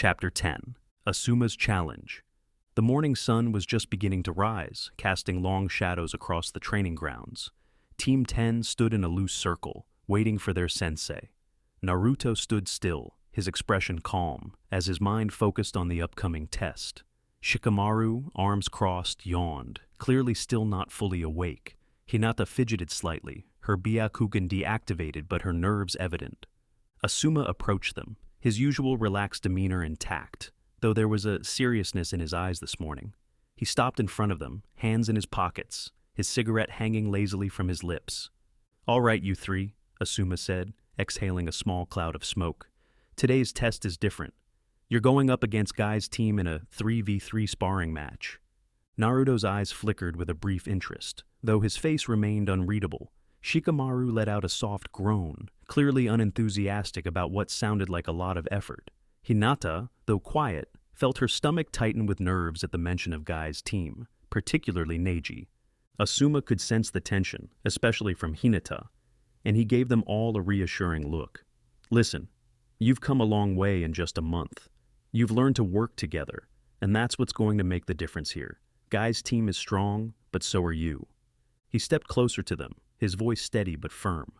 Chapter 10. Asuma's Challenge. The morning sun was just beginning to rise, casting long shadows across the training grounds. Team 10 stood in a loose circle, waiting for their sensei. Naruto stood still, his expression calm, as his mind focused on the upcoming test. Shikamaru, arms crossed, yawned, clearly still not fully awake. Hinata fidgeted slightly, her Byakugan deactivated but her nerves evident. Asuma approached them, his usual relaxed demeanor intact, though there was a seriousness in his eyes this morning. He stopped in front of them, hands in his pockets, his cigarette hanging lazily from his lips. "All right, you three," Asuma said, exhaling a small cloud of smoke. "Today's test is different. You're going up against Guy's team in a 3v3 sparring match." Naruto's eyes flickered with a brief interest, though his face remained unreadable. Shikamaru let out a soft groan, clearly unenthusiastic about what sounded like a lot of effort. Hinata, though quiet, felt her stomach tighten with nerves at the mention of Guy's team, particularly Neji. Asuma could sense the tension, especially from Hinata, and he gave them all a reassuring look. "Listen, you've come a long way in just a month. You've learned to work together, and that's what's going to make the difference here. Guy's team is strong, but so are you." He stepped closer to them, his voice steady but firm.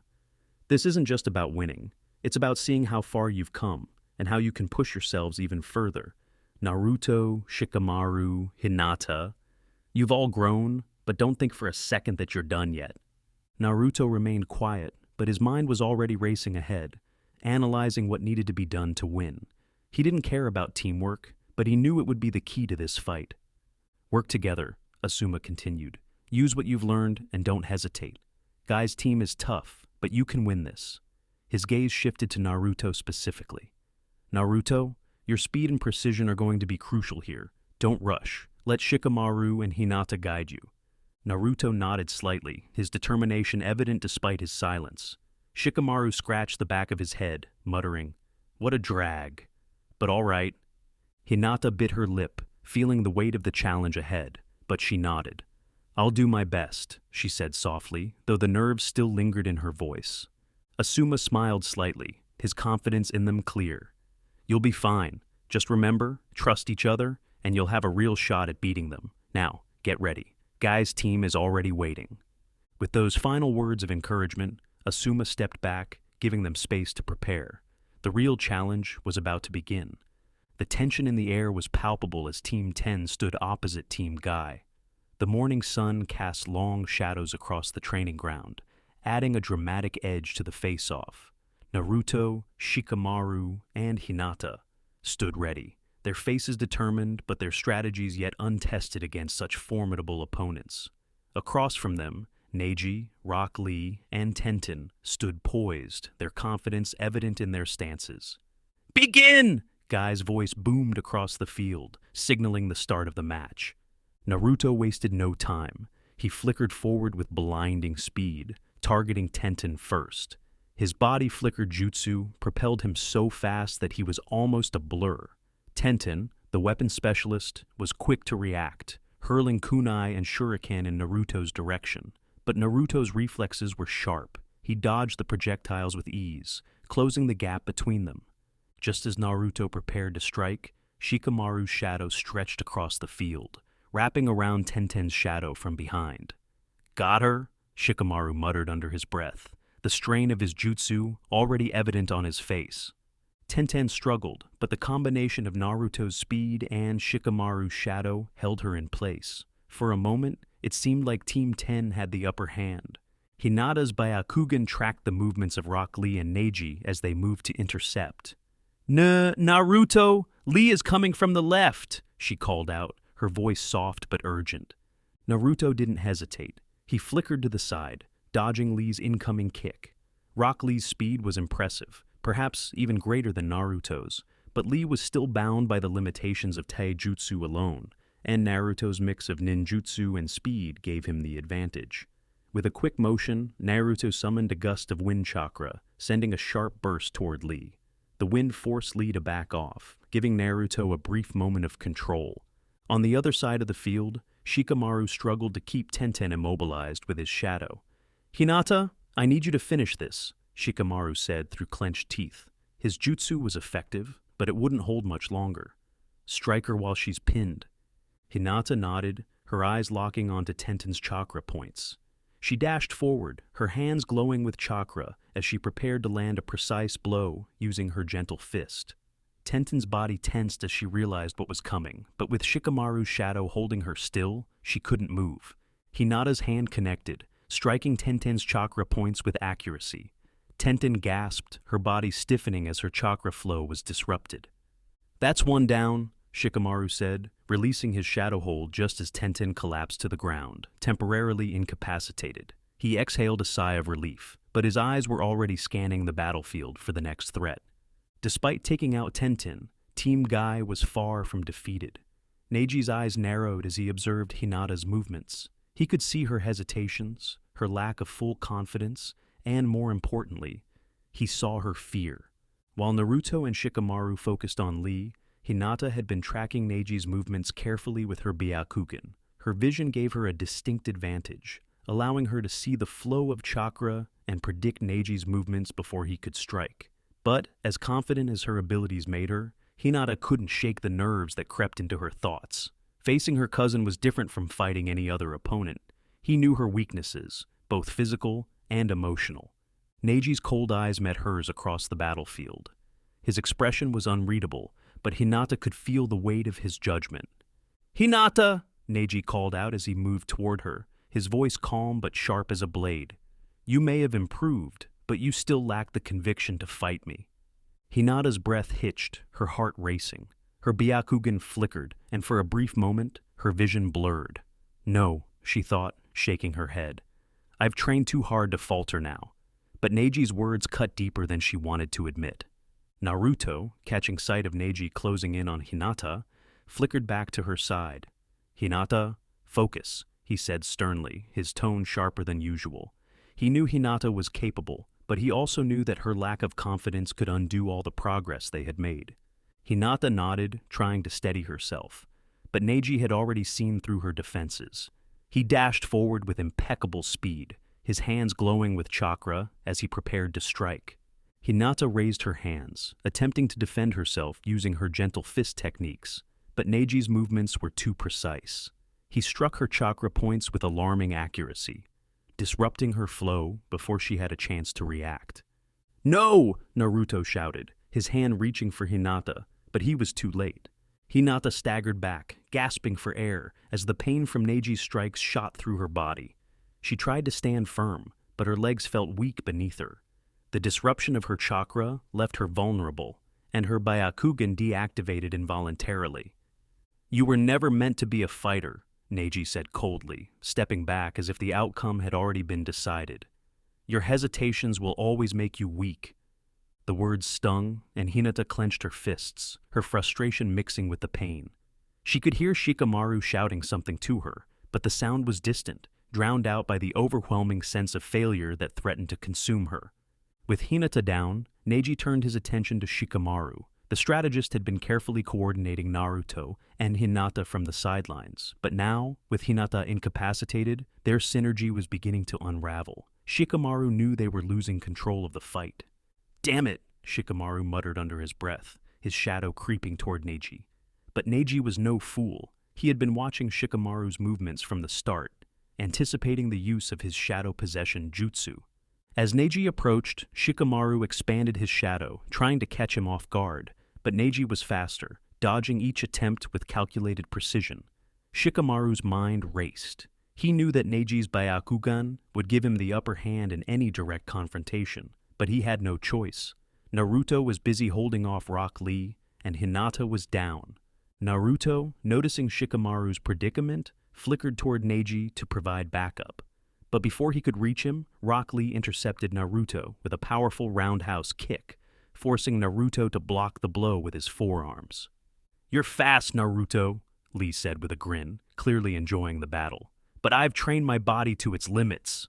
"This isn't just about winning. It's about seeing how far you've come, and how you can push yourselves even further. Naruto, Shikamaru, Hinata, you've all grown, but don't think for a second that you're done yet." Naruto remained quiet, but his mind was already racing ahead, analyzing what needed to be done to win. He didn't care about teamwork, but he knew it would be the key to this fight. "Work together," Asuma continued. "Use what you've learned and don't hesitate. Guy's team is tough, but you can win this." His gaze shifted to Naruto specifically. "Naruto, your speed and precision are going to be crucial here. Don't rush. Let Shikamaru and Hinata guide you." Naruto nodded slightly, his determination evident despite his silence. Shikamaru scratched the back of his head, muttering, "What a drag. But all right." Hinata bit her lip, feeling the weight of the challenge ahead, but she nodded. "I'll do my best," she said softly, though the nerves still lingered in her voice. Asuma smiled slightly, his confidence in them clear. "You'll be fine. Just remember, trust each other, and you'll have a real shot at beating them. Now, get ready. Guy's team is already waiting." With those final words of encouragement, Asuma stepped back, giving them space to prepare. The real challenge was about to begin. The tension in the air was palpable as Team 10 stood opposite Team Guy. The morning sun cast long shadows across the training ground, adding a dramatic edge to the face-off. Naruto, Shikamaru, and Hinata stood ready, their faces determined but their strategies yet untested against such formidable opponents. Across from them, Neji, Rock Lee, and Tenten stood poised, their confidence evident in their stances. "Begin!" Guy's voice boomed across the field, signaling the start of the match. Naruto wasted no time. He flickered forward with blinding speed, targeting Tenten first. His body flickered jutsu propelled him so fast that he was almost a blur. Tenten, the weapon specialist, was quick to react, hurling kunai and shuriken in Naruto's direction. But Naruto's reflexes were sharp. He dodged the projectiles with ease, closing the gap between them. Just as Naruto prepared to strike, Shikamaru's shadow stretched across the field, wrapping around Tenten's shadow from behind. "Got her?" Shikamaru muttered under his breath, the strain of his jutsu already evident on his face. Tenten struggled, but the combination of Naruto's speed and Shikamaru's shadow held her in place. For a moment, it seemed like Team 10 had the upper hand. Hinata's Byakugan tracked the movements of Rock Lee and Neji as they moved to intercept. Naruto, Lee is coming from the left," she called out, her voice soft but urgent. Naruto didn't hesitate. He flickered to the side, dodging Lee's incoming kick. Rock Lee's speed was impressive, perhaps even greater than Naruto's, but Lee was still bound by the limitations of taijutsu alone, and Naruto's mix of ninjutsu and speed gave him the advantage. With a quick motion, Naruto summoned a gust of wind chakra, sending a sharp burst toward Lee. The wind forced Lee to back off, giving Naruto a brief moment of control. On the other side of the field, Shikamaru struggled to keep Tenten immobilized with his shadow. "Hinata, I need you to finish this," Shikamaru said through clenched teeth. His jutsu was effective, but it wouldn't hold much longer. Strike her while she's pinned. Hinata nodded, her eyes locking onto Tenten's chakra points. She dashed forward, her hands glowing with chakra as she prepared to land a precise blow using her gentle fist. Tenten's body tensed as she realized what was coming, but with Shikamaru's shadow holding her still, she couldn't move. Hinata's hand connected, striking Tenten's chakra points with accuracy. Tenten gasped, her body stiffening as her chakra flow was disrupted. "That's one down," Shikamaru said, releasing his shadow hold just as Tenten collapsed to the ground, temporarily incapacitated. He exhaled a sigh of relief, but his eyes were already scanning the battlefield for the next threat. Despite taking out Tenten, Team Guy was far from defeated. Neiji's eyes narrowed as he observed Hinata's movements. He could see her hesitations, her lack of full confidence, and more importantly, he saw her fear. While Naruto and Shikamaru focused on Lee, Hinata had been tracking Neiji's movements carefully with her Byakugan. Her vision gave her a distinct advantage, allowing her to see the flow of chakra and predict Neiji's movements before he could strike. But, as confident as her abilities made her, Hinata couldn't shake the nerves that crept into her thoughts. Facing her cousin was different from fighting any other opponent. He knew her weaknesses, both physical and emotional. Neiji's cold eyes met hers across the battlefield. His expression was unreadable, but Hinata could feel the weight of his judgment. "Hinata!" Neji called out as he moved toward her, his voice calm but sharp as a blade. "You may have improved, but you still lack the conviction to fight me." Hinata's breath hitched, her heart racing. Her Byakugan flickered, and for a brief moment, her vision blurred. "No," she thought, shaking her head. "I've trained too hard to falter now." But Neiji's words cut deeper than she wanted to admit. Naruto, catching sight of Neji closing in on Hinata, flickered back to her side. "Hinata, focus," he said sternly, his tone sharper than usual. He knew Hinata was capable, but he also knew that her lack of confidence could undo all the progress they had made. Hinata nodded, trying to steady herself, but Neji had already seen through her defenses. He dashed forward with impeccable speed, his hands glowing with chakra as he prepared to strike. Hinata raised her hands, attempting to defend herself using her gentle fist techniques, but Neiji's movements were too precise. He struck her chakra points with alarming accuracy, disrupting her flow before she had a chance to react. "No!" Naruto shouted, his hand reaching for Hinata, but he was too late. Hinata staggered back, gasping for air, as the pain from Neiji's strikes shot through her body. She tried to stand firm, but her legs felt weak beneath her. The disruption of her chakra left her vulnerable, and her Byakugan deactivated involuntarily. "You were never meant to be a fighter," Neji said coldly, stepping back as if the outcome had already been decided. "Your hesitations will always make you weak." The words stung, and Hinata clenched her fists, her frustration mixing with the pain. She could hear Shikamaru shouting something to her, but the sound was distant, drowned out by the overwhelming sense of failure that threatened to consume her. With Hinata down, Neji turned his attention to Shikamaru. The strategist had been carefully coordinating Naruto and Hinata from the sidelines, but now, with Hinata incapacitated, their synergy was beginning to unravel. Shikamaru knew they were losing control of the fight. "Damn it," Shikamaru muttered under his breath, his shadow creeping toward Neji. But Neji was no fool. He had been watching Shikamaru's movements from the start, anticipating the use of his shadow possession jutsu. As Neji approached, Shikamaru expanded his shadow, trying to catch him off guard, but Neji was faster, dodging each attempt with calculated precision. Shikamaru's mind raced. He knew that Neiji's Byakugan would give him the upper hand in any direct confrontation, but he had no choice. Naruto was busy holding off Rock Lee, and Hinata was down. Naruto, noticing Shikamaru's predicament, flickered toward Neji to provide backup. But before he could reach him, Rock Lee intercepted Naruto with a powerful roundhouse kick, forcing Naruto to block the blow with his forearms. "You're fast, Naruto," Lee said with a grin, clearly enjoying the battle. "But I've trained my body to its limits."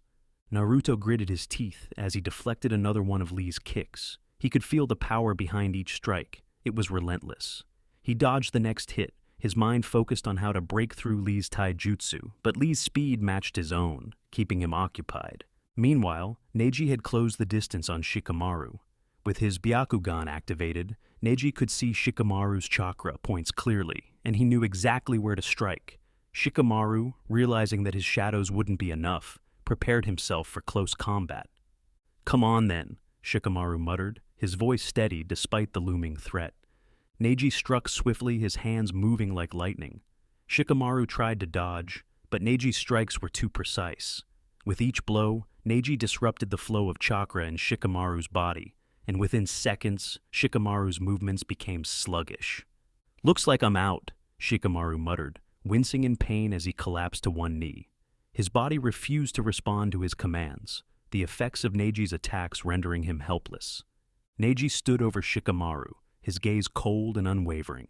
Naruto gritted his teeth as he deflected another one of Lee's kicks. He could feel the power behind each strike. It was relentless. He dodged the next hit, his mind focused on how to break through Lee's taijutsu, but Lee's speed matched his own, keeping him occupied. Meanwhile, Neji had closed the distance on Shikamaru. With his Byakugan activated, Neji could see Shikamaru's chakra points clearly, and he knew exactly where to strike. Shikamaru, realizing that his shadows wouldn't be enough, prepared himself for close combat. "Come on then," Shikamaru muttered, his voice steady despite the looming threat. Neji struck swiftly, his hands moving like lightning. Shikamaru tried to dodge, but Neji's strikes were too precise. With each blow, Neji disrupted the flow of chakra in Shikamaru's body, and within seconds, Shikamaru's movements became sluggish. "Looks like I'm out," Shikamaru muttered, wincing in pain as he collapsed to one knee. His body refused to respond to his commands, the effects of Neji's attacks rendering him helpless. Neji stood over Shikamaru, his gaze cold and unwavering.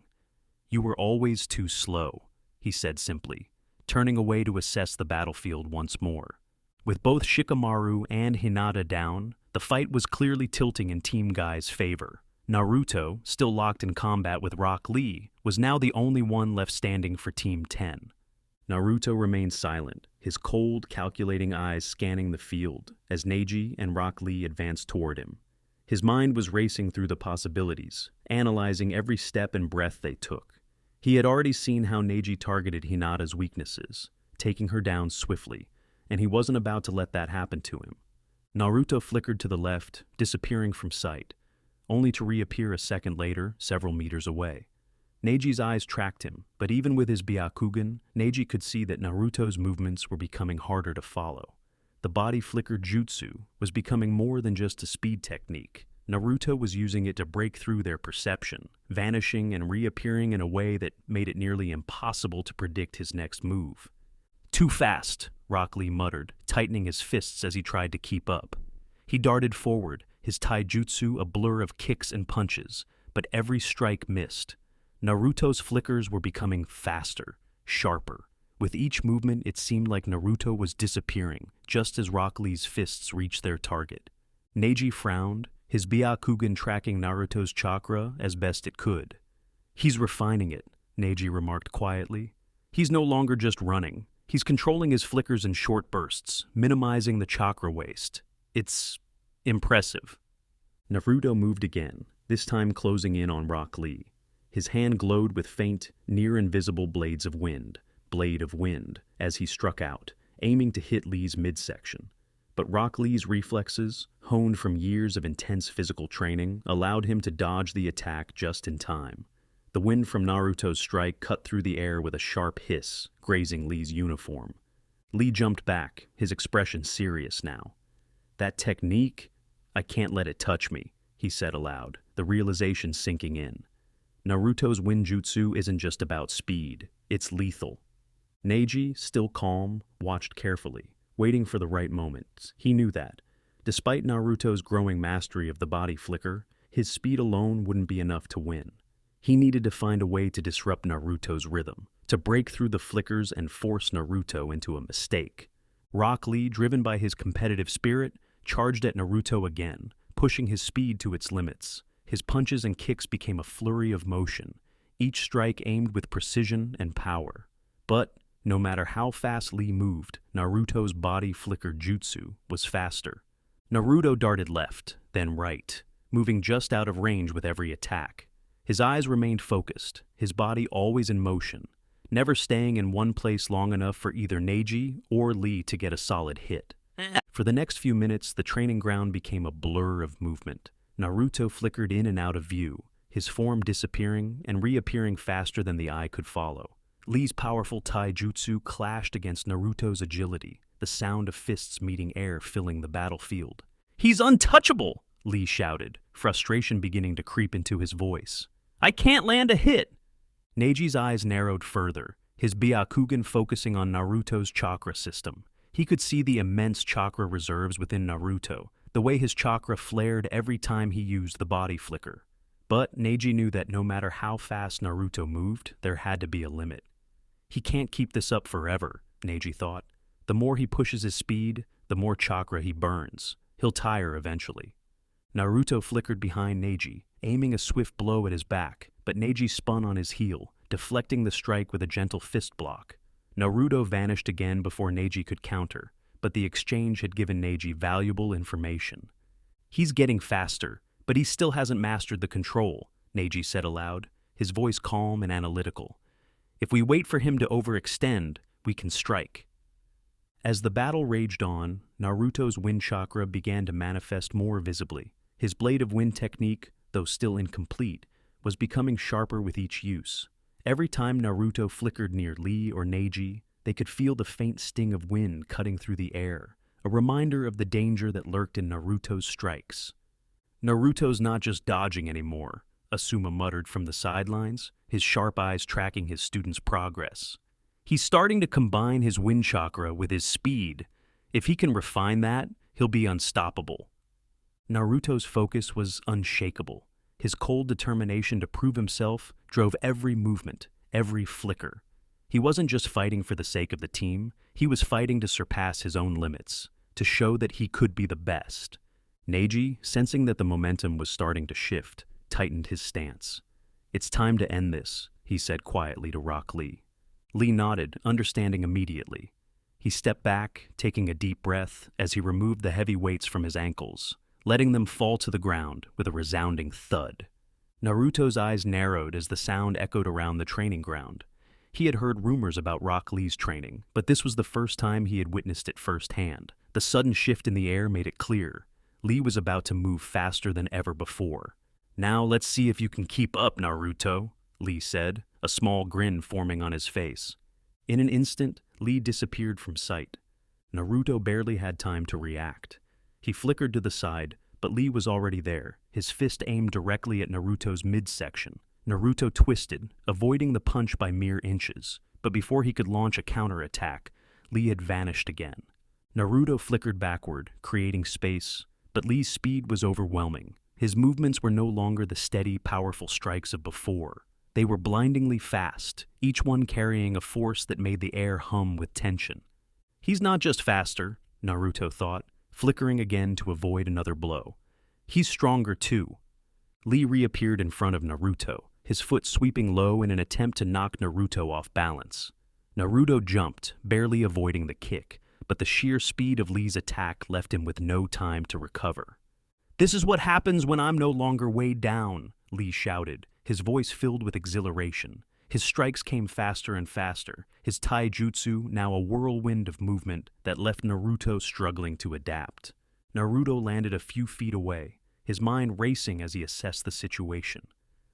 "You were always too slow," he said simply, turning away to assess the battlefield once more. With both Shikamaru and Hinata down, the fight was clearly tilting in Team Guy's favor. Naruto, still locked in combat with Rock Lee, was now the only one left standing for Team 10. Naruto remained silent, his cold, calculating eyes scanning the field as Neji and Rock Lee advanced toward him. His mind was racing through the possibilities, analyzing every step and breath they took. He had already seen how Neji targeted Hinata's weaknesses, taking her down swiftly, and he wasn't about to let that happen to him. Naruto flickered to the left, disappearing from sight, only to reappear a second later, several meters away. Neji's eyes tracked him, but even with his Byakugan, Neji could see that Naruto's movements were becoming harder to follow. The body flicker jutsu was becoming more than just a speed technique. Naruto was using it to break through their perception, vanishing and reappearing in a way that made it nearly impossible to predict his next move. "Too fast," Rock Lee muttered, tightening his fists as he tried to keep up. He darted forward, his taijutsu a blur of kicks and punches, but every strike missed. Naruto's flickers were becoming faster, sharper. With each movement, it seemed like Naruto was disappearing, just as Rock Lee's fists reached their target. Neji frowned, his Byakugan tracking Naruto's chakra as best it could. "He's refining it," Neji remarked quietly. "He's no longer just running. He's controlling his flickers in short bursts, minimizing the chakra waste. It's impressive." Naruto moved again, this time closing in on Rock Lee. His hand glowed with faint, near-invisible blade of wind, as he struck out, aiming to hit Lee's midsection. But Rock Lee's reflexes, honed from years of intense physical training, allowed him to dodge the attack just in time. The wind from Naruto's strike cut through the air with a sharp hiss, grazing Lee's uniform. Lee jumped back, his expression serious now. "That technique? I can't let it touch me," he said aloud, the realization sinking in. Naruto's Winjutsu isn't just about speed, it's lethal. Neji, still calm, watched carefully, waiting for the right moment. He knew that, despite Naruto's growing mastery of the body flicker, his speed alone wouldn't be enough to win. He needed to find a way to disrupt Naruto's rhythm, to break through the flickers and force Naruto into a mistake. Rock Lee, driven by his competitive spirit, charged at Naruto again, pushing his speed to its limits. His punches and kicks became a flurry of motion, each strike aimed with precision and power. But no matter how fast Lee moved, Naruto's body flicker jutsu was faster. Naruto darted left, then right, moving just out of range with every attack. His eyes remained focused, his body always in motion, never staying in one place long enough for either Neji or Lee to get a solid hit. For the next few minutes, the training ground became a blur of movement. Naruto flickered in and out of view, his form disappearing and reappearing faster than the eye could follow. Lee's powerful taijutsu clashed against Naruto's agility, the sound of fists meeting air filling the battlefield. "He's untouchable!" Lee shouted, frustration beginning to creep into his voice. "I can't land a hit!" Neji's eyes narrowed further, his Byakugan focusing on Naruto's chakra system. He could see the immense chakra reserves within Naruto, the way his chakra flared every time he used the body flicker. But Neji knew that no matter how fast Naruto moved, there had to be a limit. He can't keep this up forever, Neji thought. The more he pushes his speed, the more chakra he burns. He'll tire eventually. Naruto flickered behind Neji, aiming a swift blow at his back, but Neji spun on his heel, deflecting the strike with a gentle fist block. Naruto vanished again before Neji could counter, but the exchange had given Neji valuable information. He's getting faster, but he still hasn't mastered the control, Neji said aloud, his voice calm and analytical. "If we wait for him to overextend, we can strike." As the battle raged on, Naruto's wind chakra began to manifest more visibly. His blade of wind technique, though still incomplete, was becoming sharper with each use. Every time Naruto flickered near Lee or Neji, they could feel the faint sting of wind cutting through the air, a reminder of the danger that lurked in Naruto's strikes. "Naruto's not just dodging anymore," Asuma muttered from the sidelines, his sharp eyes tracking his student's progress. "He's starting to combine his wind chakra with his speed. If he can refine that, he'll be unstoppable." Naruto's focus was unshakable. His cold determination to prove himself drove every movement, every flicker. He wasn't just fighting for the sake of the team, he was fighting to surpass his own limits, to show that he could be the best. Neji, sensing that the momentum was starting to shift, tightened his stance. "It's time to end this," he said quietly to Rock Lee. Lee nodded, understanding immediately. He stepped back, taking a deep breath as he removed the heavy weights from his ankles, letting them fall to the ground with a resounding thud. Naruto's eyes narrowed as the sound echoed around the training ground. He had heard rumors about Rock Lee's training, but this was the first time he had witnessed it firsthand. The sudden shift in the air made it clear. Lee was about to move faster than ever before. "Now let's see if you can keep up, Naruto," Lee said, a small grin forming on his face. In an instant, Lee disappeared from sight. Naruto barely had time to react. He flickered to the side, but Lee was already there, his fist aimed directly at Naruto's midsection. Naruto twisted, avoiding the punch by mere inches, but before he could launch a counterattack, Lee had vanished again. Naruto flickered backward, creating space, but Lee's speed was overwhelming. His movements were no longer the steady, powerful strikes of before. They were blindingly fast, each one carrying a force that made the air hum with tension. "He's not just faster," Naruto thought, flickering again to avoid another blow. "He's stronger too." Lee reappeared in front of Naruto, his foot sweeping low in an attempt to knock Naruto off balance. Naruto jumped, barely avoiding the kick, but the sheer speed of Lee's attack left him with no time to recover. "This is what happens when I'm no longer weighed down," Lee shouted, his voice filled with exhilaration. His strikes came faster and faster, his taijutsu now a whirlwind of movement that left Naruto struggling to adapt. Naruto landed a few feet away, his mind racing as he assessed the situation.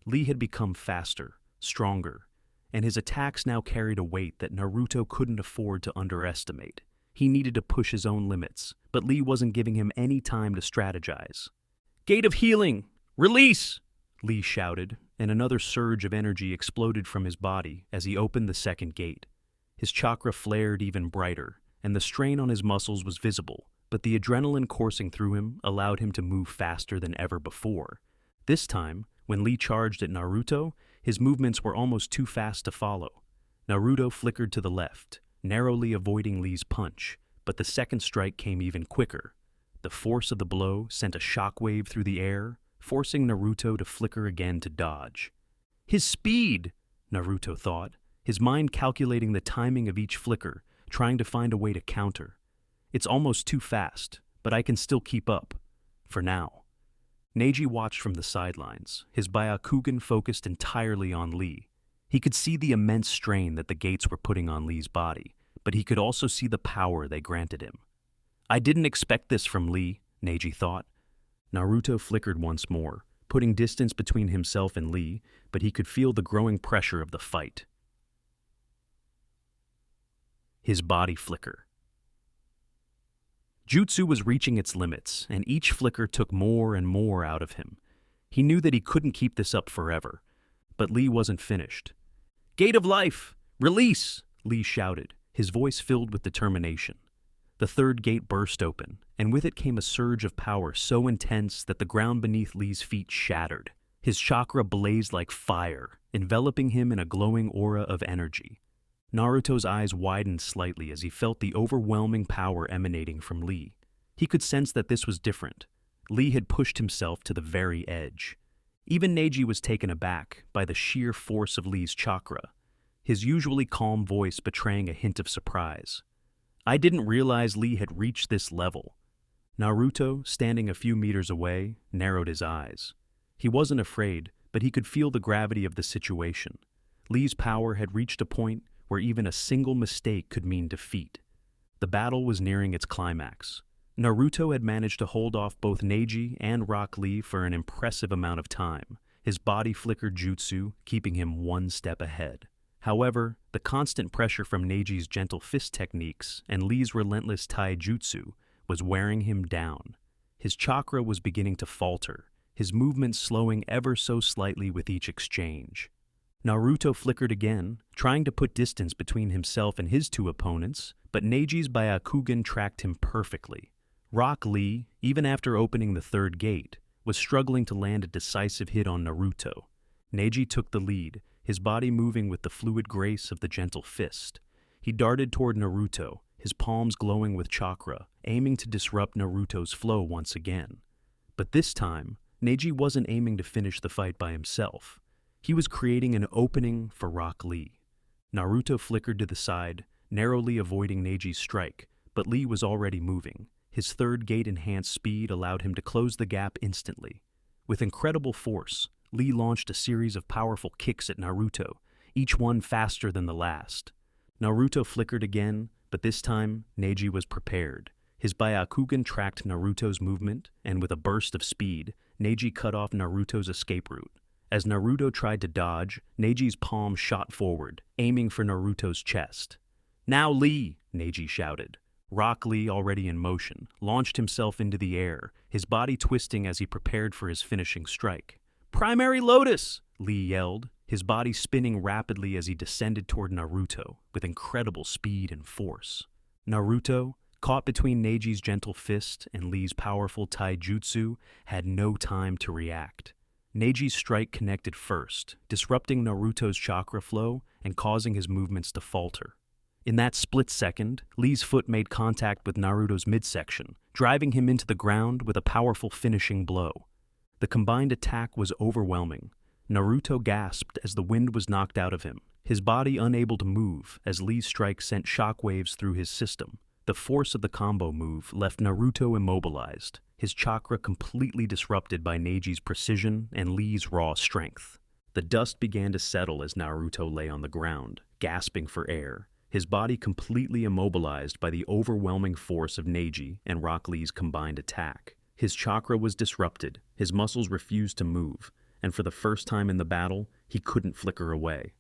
Lee had become faster, stronger, and his attacks now carried a weight that Naruto couldn't afford to underestimate. He needed to push his own limits, but Lee wasn't giving him any time to strategize. "Gate of Healing! Release!" Lee shouted, and another surge of energy exploded from his body as he opened the second gate. His chakra flared even brighter, and the strain on his muscles was visible, but the adrenaline coursing through him allowed him to move faster than ever before. This time, when Lee charged at Naruto, his movements were almost too fast to follow. Naruto flickered to the left, narrowly avoiding Lee's punch, but the second strike came even quicker. The force of the blow sent a shockwave through the air, forcing Naruto to flicker again to dodge. "His speed!" Naruto thought, his mind calculating the timing of each flicker, trying to find a way to counter. "It's almost too fast, but I can still keep up. For now." Neji watched from the sidelines, his Byakugan focused entirely on Lee. He could see the immense strain that the gates were putting on Lee's body, but he could also see the power they granted him. "I didn't expect this from Lee," Neji thought. Naruto flickered once more, putting distance between himself and Lee, but he could feel the growing pressure of the fight. His body flicker. Jutsu was reaching its limits, and each flicker took more and more out of him. He knew that he couldn't keep this up forever, but Lee wasn't finished. "Gate of Life! Release!" Lee shouted, his voice filled with determination. The third gate burst open, and with it came a surge of power so intense that the ground beneath Lee's feet shattered. His chakra blazed like fire, enveloping him in a glowing aura of energy. Naruto's eyes widened slightly as he felt the overwhelming power emanating from Lee. He could sense that this was different. Lee had pushed himself to the very edge. Even Neji was taken aback by the sheer force of Lee's chakra, his usually calm voice betraying a hint of surprise. "I didn't realize Lee had reached this level." Naruto, standing a few meters away, narrowed his eyes. He wasn't afraid, but he could feel the gravity of the situation. Lee's power had reached a point where even a single mistake could mean defeat. The battle was nearing its climax. Naruto had managed to hold off both Neji and Rock Lee for an impressive amount of time. His body flickered jutsu, keeping him one step ahead. However, the constant pressure from Neji's gentle fist techniques and Lee's relentless taijutsu was wearing him down. His chakra was beginning to falter, his movements slowing ever so slightly with each exchange. Naruto flickered again, trying to put distance between himself and his two opponents, but Neji's Byakugan tracked him perfectly. Rock Lee, even after opening the third gate, was struggling to land a decisive hit on Naruto. Neji took the lead, his body moving with the fluid grace of the gentle fist. He darted toward Naruto, his palms glowing with chakra, aiming to disrupt Naruto's flow once again. But this time, Neji wasn't aiming to finish the fight by himself. He was creating an opening for Rock Lee. Naruto flickered to the side, narrowly avoiding Neji's strike, but Lee was already moving. His third gate-enhanced speed allowed him to close the gap instantly. With incredible force, Lee launched a series of powerful kicks at Naruto, each one faster than the last. Naruto flickered again, but this time, Neji was prepared. His Byakugan tracked Naruto's movement, and with a burst of speed, Neji cut off Naruto's escape route. As Naruto tried to dodge, Neji's palm shot forward, aiming for Naruto's chest. "Now Lee!" Neji shouted. Rock Lee, already in motion, launched himself into the air, his body twisting as he prepared for his finishing strike. "Primary Lotus!" Lee yelled, his body spinning rapidly as he descended toward Naruto, with incredible speed and force. Naruto, caught between Neji's gentle fist and Lee's powerful taijutsu, had no time to react. Neji's strike connected first, disrupting Naruto's chakra flow and causing his movements to falter. In that split second, Lee's foot made contact with Naruto's midsection, driving him into the ground with a powerful finishing blow. The combined attack was overwhelming. Naruto gasped as the wind was knocked out of him, his body unable to move as Lee's strike sent shockwaves through his system. The force of the combo move left Naruto immobilized, his chakra completely disrupted by Neji's precision and Lee's raw strength. The dust began to settle as Naruto lay on the ground, gasping for air, his body completely immobilized by the overwhelming force of Neji and Rock Lee's combined attack. His chakra was disrupted, his muscles refused to move, and for the first time in the battle, he couldn't flicker away.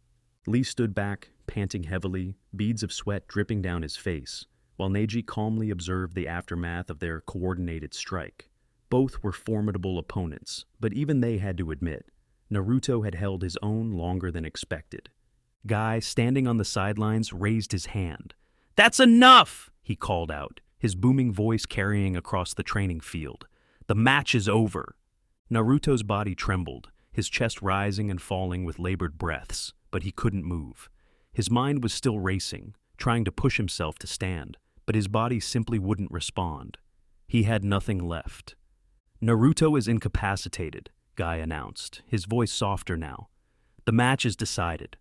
Lee stood back, panting heavily, beads of sweat dripping down his face, while Neji calmly observed the aftermath of their coordinated strike. Both were formidable opponents, but even they had to admit, Naruto had held his own longer than expected. Guy, standing on the sidelines, raised his hand. "That's enough!" he called out, his booming voice carrying across the training field. "The match is over." Naruto's body trembled, his chest rising and falling with labored breaths, but he couldn't move. His mind was still racing, trying to push himself to stand, but his body simply wouldn't respond. He had nothing left. "Naruto is incapacitated," Guy announced, his voice softer now. "The match is decided."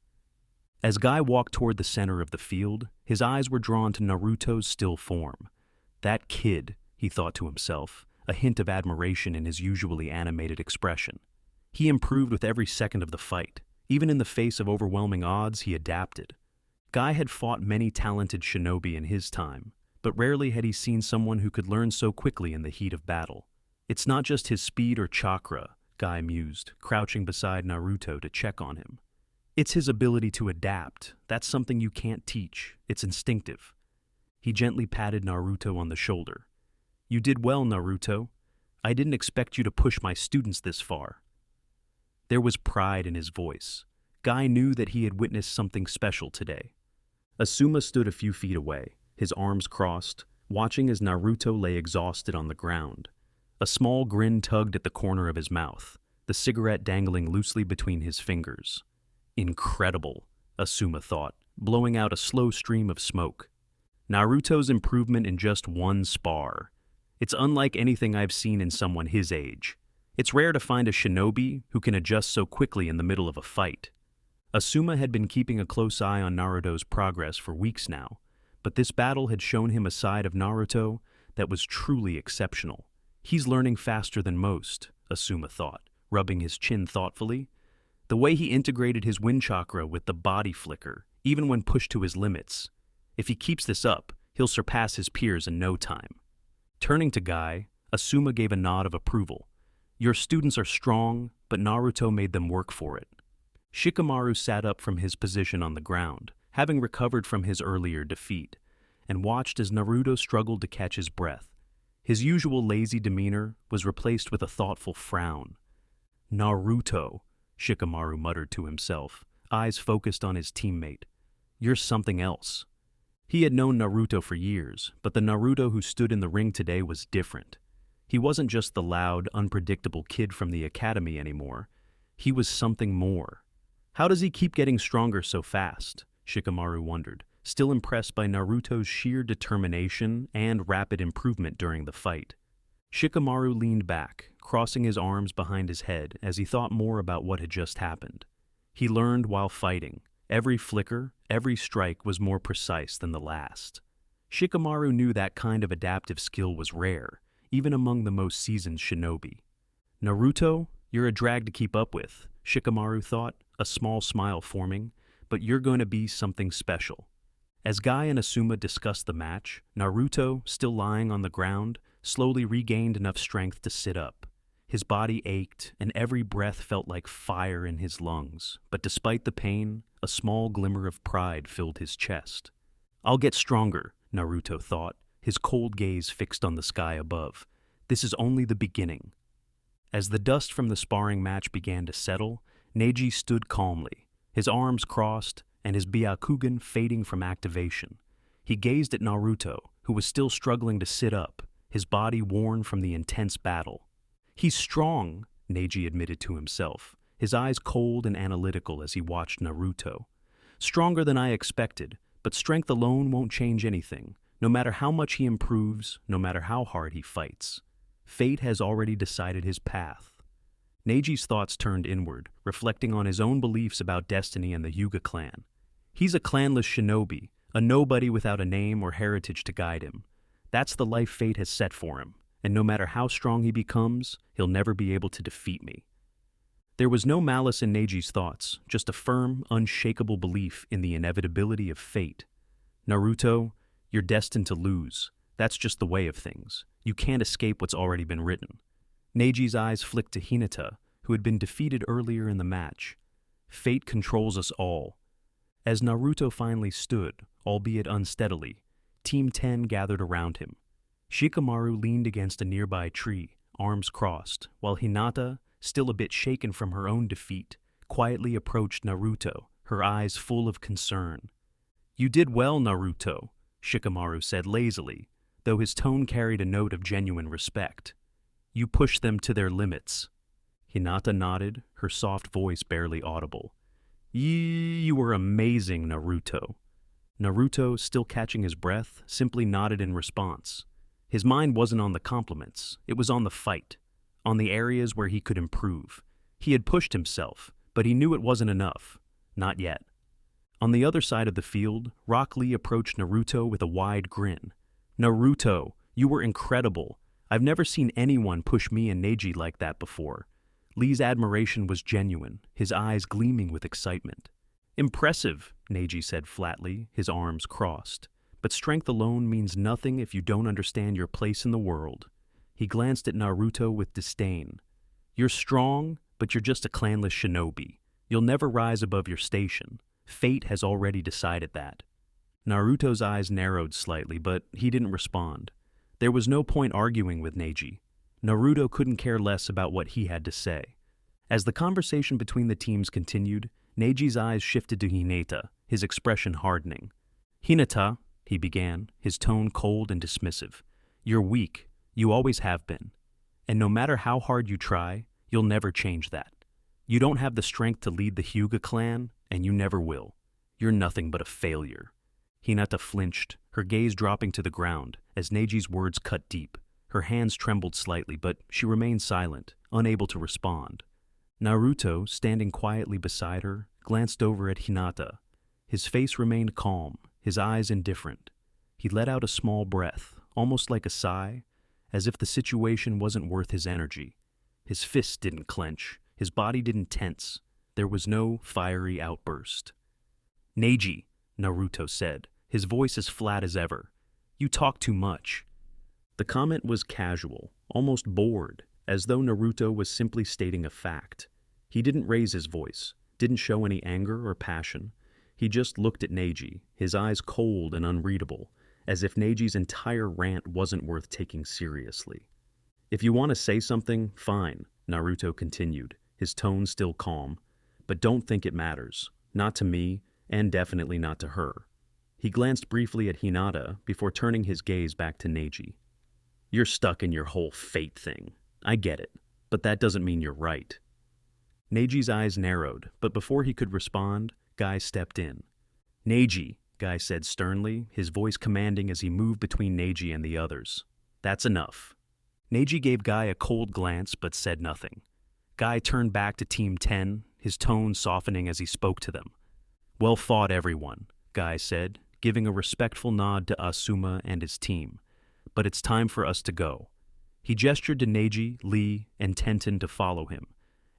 As Guy walked toward the center of the field, his eyes were drawn to Naruto's still form. "That kid," he thought to himself, a hint of admiration in his usually animated expression. He improved with every second of the fight. Even in the face of overwhelming odds, he adapted. Guy had fought many talented shinobi in his time, but rarely had he seen someone who could learn so quickly in the heat of battle. "It's not just his speed or chakra," Guy mused, crouching beside Naruto to check on him. "It's his ability to adapt. That's something you can't teach. It's instinctive." He gently patted Naruto on the shoulder. "You did well, Naruto. I didn't expect you to push my students this far." There was pride in his voice. Guy knew that he had witnessed something special today. Asuma stood a few feet away, his arms crossed, watching as Naruto lay exhausted on the ground. A small grin tugged at the corner of his mouth, the cigarette dangling loosely between his fingers. "Incredible," Asuma thought, blowing out a slow stream of smoke. "Naruto's improvement in just one spar. It's unlike anything I've seen in someone his age. It's rare to find a shinobi who can adjust so quickly in the middle of a fight." Asuma had been keeping a close eye on Naruto's progress for weeks now, but this battle had shown him a side of Naruto that was truly exceptional. "He's learning faster than most," Asuma thought, rubbing his chin thoughtfully. The way he integrated his wind chakra with the body flicker, even when pushed to his limits. If he keeps this up, he'll surpass his peers in no time. Turning to Guy, Asuma gave a nod of approval. Your students are strong, but Naruto made them work for it. Shikamaru sat up from his position on the ground, having recovered from his earlier defeat, and watched as Naruto struggled to catch his breath. His usual lazy demeanor was replaced with a thoughtful frown. Naruto, Shikamaru muttered to himself, eyes focused on his teammate. You're something else. He had known Naruto for years, but the Naruto who stood in the ring today was different. He wasn't just the loud, unpredictable kid from the academy anymore. He was something more. How does he keep getting stronger so fast? Shikamaru wondered, still impressed by Naruto's sheer determination and rapid improvement during the fight. Shikamaru leaned back, crossing his arms behind his head as he thought more about what had just happened. He learned while fighting. Every flicker, every strike was more precise than the last. Shikamaru knew that kind of adaptive skill was rare, even among the most seasoned shinobi. Naruto, you're a drag to keep up with, Shikamaru thought, a small smile forming, but you're going to be something special. As Guy and Asuma discussed the match, Naruto, still lying on the ground, slowly regained enough strength to sit up. His body ached, and every breath felt like fire in his lungs, but despite the pain, a small glimmer of pride filled his chest. I'll get stronger, Naruto thought, his cold gaze fixed on the sky above. This is only the beginning. As the dust from the sparring match began to settle, Neji stood calmly, his arms crossed and his Byakugan fading from activation. He gazed at Naruto, who was still struggling to sit up, his body worn from the intense battle. He's strong, Neji admitted to himself, his eyes cold and analytical as he watched Naruto. Stronger than I expected, but strength alone won't change anything, no matter how much he improves, no matter how hard he fights. Fate has already decided his path. Neji's thoughts turned inward, reflecting on his own beliefs about destiny and the Hyuga clan. He's a clanless shinobi, a nobody without a name or heritage to guide him. That's the life fate has set for him, and no matter how strong he becomes, he'll never be able to defeat me. There was no malice in Neji's thoughts, just a firm, unshakable belief in the inevitability of fate. Naruto, you're destined to lose. That's just the way of things. You can't escape what's already been written. Neji's eyes flicked to Hinata, who had been defeated earlier in the match. Fate controls us all. As Naruto finally stood, albeit unsteadily, Team 10 gathered around him. Shikamaru leaned against a nearby tree, arms crossed, while Hinata, still a bit shaken from her own defeat, quietly approached Naruto, her eyes full of concern. You did well, Naruto, Shikamaru said lazily, though his tone carried a note of genuine respect. You pushed them to their limits. Hinata nodded, her soft voice barely audible. You were amazing, Naruto. Naruto, still catching his breath, simply nodded in response. His mind wasn't on the compliments, it was on the fight, on the areas where he could improve. He had pushed himself, but he knew it wasn't enough. Not yet. On the other side of the field, Rock Lee approached Naruto with a wide grin. Naruto, you were incredible. I've never seen anyone push me and Neji like that before. Lee's admiration was genuine, his eyes gleaming with excitement. Impressive, Neji said flatly, his arms crossed. But strength alone means nothing if you don't understand your place in the world. He glanced at Naruto with disdain. You're strong, but you're just a clanless shinobi. You'll never rise above your station. Fate has already decided that. Naruto's eyes narrowed slightly, but he didn't respond. There was no point arguing with Neji. Naruto couldn't care less about what he had to say. As the conversation between the teams continued, Neji's eyes shifted to Hinata, his expression hardening. Hinata, he began, his tone cold and dismissive. You're weak. You always have been. And no matter how hard you try, you'll never change that. You don't have the strength to lead the Hyuga clan, and you never will. You're nothing but a failure. Hinata flinched, her gaze dropping to the ground as Neji's words cut deep. Her hands trembled slightly, but she remained silent, unable to respond. Naruto, standing quietly beside her, glanced over at Hinata. His face remained calm, his eyes indifferent. He let out a small breath, almost like a sigh, as if the situation wasn't worth his energy. His fists didn't clench, his body didn't tense. There was no fiery outburst. "Neji," Naruto said, his voice as flat as ever. "You talk too much." The comment was casual, almost bored, as though Naruto was simply stating a fact. He didn't raise his voice, didn't show any anger or passion. He just looked at Neji, his eyes cold and unreadable, as if Neji's entire rant wasn't worth taking seriously. "If you want to say something, fine," Naruto continued, his tone still calm. "But don't think it matters. Not to me, and definitely not to her." He glanced briefly at Hinata before turning his gaze back to Neji. "You're stuck in your whole fate thing. I get it, but that doesn't mean you're right." Neji's eyes narrowed, but before he could respond, Guy stepped in. "Neji," Guy said sternly, his voice commanding as he moved between Neji and the others. "That's enough." Neji gave Guy a cold glance but said nothing. Guy turned back to Team 10, his tone softening as he spoke to them. "Well fought, everyone," Guy said, giving a respectful nod to Asuma and his team. "But it's time for us to go." He gestured to Neji, Lee, and Tenten to follow him.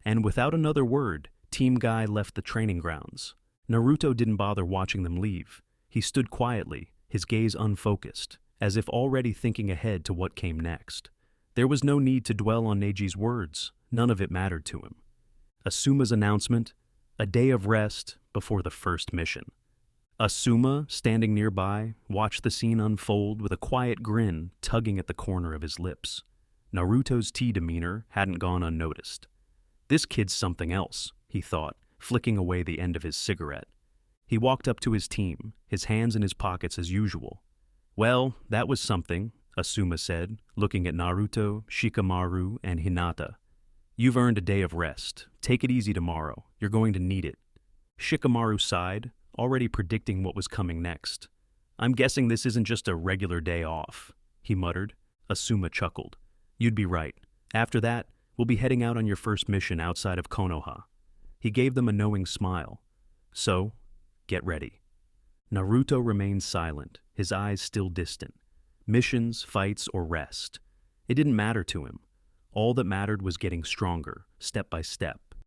And without another word, Team Guy left the training grounds. Naruto didn't bother watching them leave. He stood quietly, his gaze unfocused, as if already thinking ahead to what came next. There was no need to dwell on Neji's words. None of it mattered to him. Asuma's announcement, a day of rest before the first mission. Asuma, standing nearby, watched the scene unfold with a quiet grin tugging at the corner of his lips. Naruto's tea demeanor hadn't gone unnoticed. "This kid's something else," he thought, flicking away the end of his cigarette. He walked up to his team, his hands in his pockets as usual. "Well, that was something," Asuma said, looking at Naruto, Shikamaru, and Hinata. "You've earned a day of rest. Take it easy tomorrow. You're going to need it." Shikamaru sighed, already predicting what was coming next. "I'm guessing this isn't just a regular day off," he muttered. Asuma chuckled. "You'd be right. After that, we'll be heading out on your first mission outside of Konoha." He gave them a knowing smile. "So, get ready." Naruto remained silent, his eyes still distant. Missions, fights, or rest. It didn't matter to him. All that mattered was getting stronger, step by step.